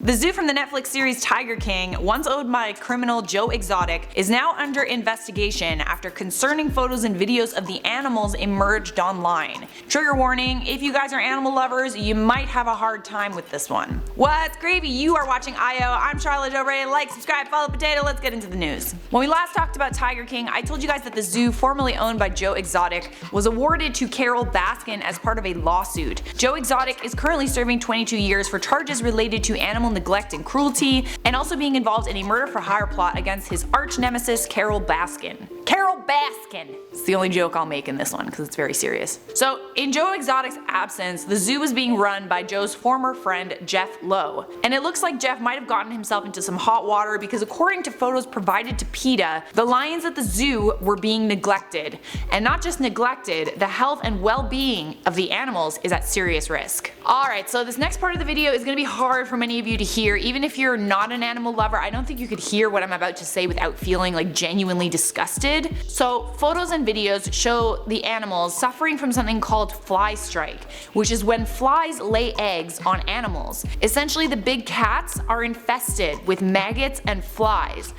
The zoo from the Netflix series Tiger King, once owned by criminal Joe Exotic, is now under investigation after concerning photos and videos of the animals emerged online. Trigger warning, if you guys are animal lovers, you might have a hard time with this one. What's gravy? You are watching IO. I'm Charlotte. Don't forget to like, subscribe, follow Potato. Let's get into the news. When we last talked about Tiger King, I told you guys that the zoo formerly owned by Joe Exotic was awarded to Carole Baskin as part of a lawsuit. Joe Exotic is currently serving 22 years for charges related to animal neglect and cruelty, and also being involved in a murder for hire plot against his arch nemesis Carole Baskin. Carole Baskin! It's the only joke I'll make in this one because it's very serious. So in Joe Exotic's absence, the zoo was being run by Joe's former friend Jeff Lowe. And it looks like Jeff might have gotten himself into some hot water because according to photos provided to PETA, the lions at the zoo were being neglected. And not just neglected, the health and well-being of the animals is at serious risk. Alright, so this next part of the video is going to be hard for many of you to hear. Even if you're not an animal lover, I don't think you could hear what I'm about to say without feeling like genuinely disgusted. So photos and videos show the animals suffering from something called fly strike, which is when flies lay eggs on animals. Essentially the big cats are infested with maggots and flies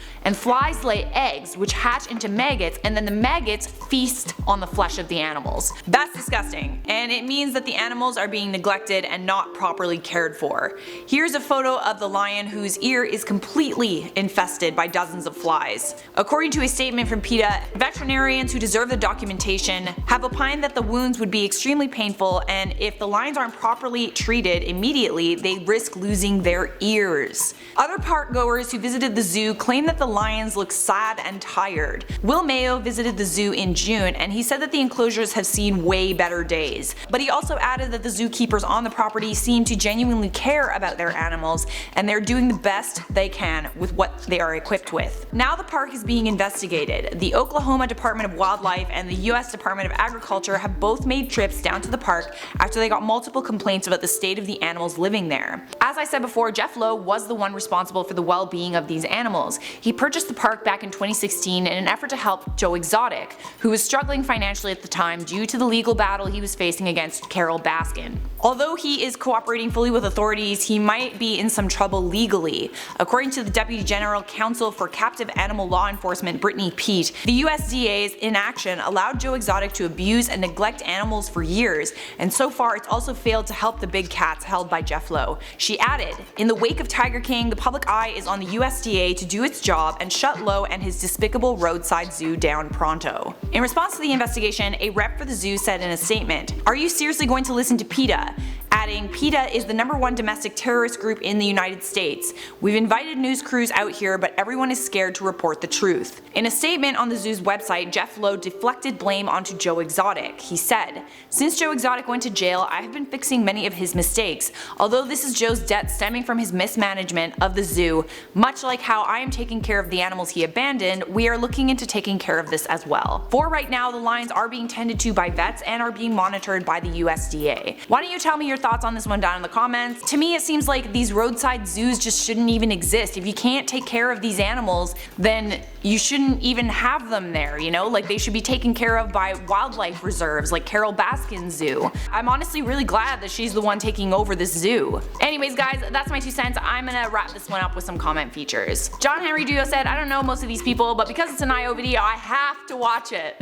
lay eggs which hatch into maggots, and then the maggots feast on the flesh of the animals. That's disgusting, and it means that the animals are being neglected and not properly cared for. Here's a photo of the lion whose ear is completely infested by dozens of flies. According to a statement from PETA, veterinarians who deserve the documentation have opined that the wounds would be extremely painful, and if the lions aren't properly treated immediately, they risk losing their ears. Other park goers who visited the zoo claim that the lions look sad and tired. Will Mayo visited the zoo in June, and he said that the enclosures have seen way better days. But he also added that the zookeepers on the property seem to genuinely care about their animals, and they're doing the best they can with what they are equipped with. Now the park is being investigated. The Oklahoma Department of Wildlife and the US Department of Agriculture have both made trips down to the park after they got multiple complaints about the state of the animals living there. As I said before, Jeff Lowe was the one responsible for the well-being of these animals. He purchased the park back in 2016 in an effort to help Joe Exotic, who was struggling financially at the time due to the legal battle he was facing against Carole Baskin. Although he is cooperating fully with authorities, he might be in some trouble legally. According to the Deputy General Counsel for Captive Animal Law Enforcement, Brittany Peete, the USDA's inaction allowed Joe Exotic to abuse and neglect animals for years, and so far it's also failed to help the big cats held by Jeff Lowe. She added, "In the wake of Tiger King, the public eye is on the USDA to do its job and shut Lowe and his despicable roadside zoo down pronto." In response to the investigation, a rep for the zoo said in a statement, "Are you seriously going to listen to PETA?" Adding, "PETA is the #1 domestic terrorist group in the United States. We've invited news crews out here, but everyone is scared to report the truth." In a statement on the zoo's website, Jeff Lowe deflected blame onto Joe Exotic. He said, "Since Joe Exotic went to jail, I have been fixing many of his mistakes. Although this is Joe's debt stemming from his mismanagement of the zoo, much like how I am taking care of the animals he abandoned, we are looking into taking care of this as well." For right now, the lions are being tended to by vets and are being monitored by the USDA. Why don't you tell me your thoughts on this one down in the comments? To me it seems like these roadside zoos just shouldn't even exist. If you can't take care of these animals, then you shouldn't even have them there, you know? Like, they should be taken care of by wildlife reserves like Carole Baskin Zoo. I'm honestly really glad that she's the one taking over this zoo. Anyways guys, that's my 2 cents. I'm gonna wrap this one up with some comment features. John Henry Duo said, "I don't know most of these people, but because it's an IO video, I have to watch it."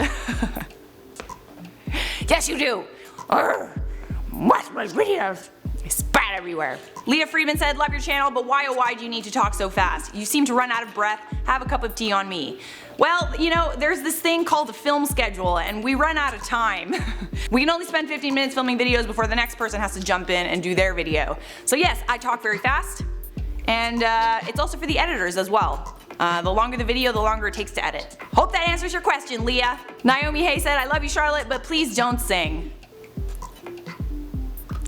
Yes you do! Watch my videos! I spat everywhere. Leah Friedman said, "Love your channel, but why oh why do you need to talk so fast? You seem to run out of breath. Have a cup of tea on me." Well, you know, there's this thing called a film schedule, and we run out of time. We can only spend 15 minutes filming videos before the next person has to jump in and do their video. So yes, I talk very fast, and it's also for the editors as well. The longer the video, the longer it takes to edit. Hope that answers your question, Leah. Naomi Hay said, "I love you, Charlotte, but please don't sing."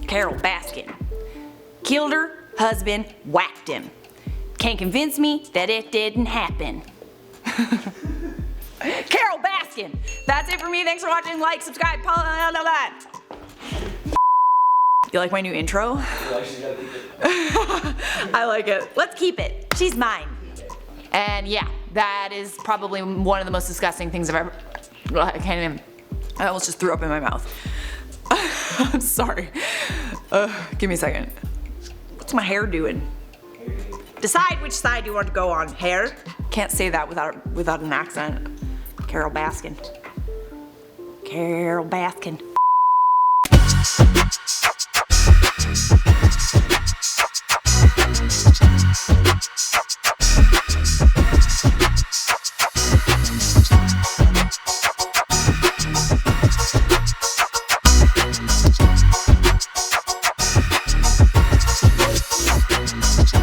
Carole Baskin. Killed her husband, whacked him. Can't convince me that it didn't happen. Carole Baskin! That's it for me. Thanks for watching. Like, subscribe, You like my new intro? I like it. Let's keep it. She's mine. And yeah, that is probably one of the most disgusting things I've ever. I can't even. I almost just threw up in my mouth. I'm sorry. Give me a second. What's my hair doing? Decide which side you want to go on, hair. Can't say that without an accent. Carole Baskin. Carole Baskin.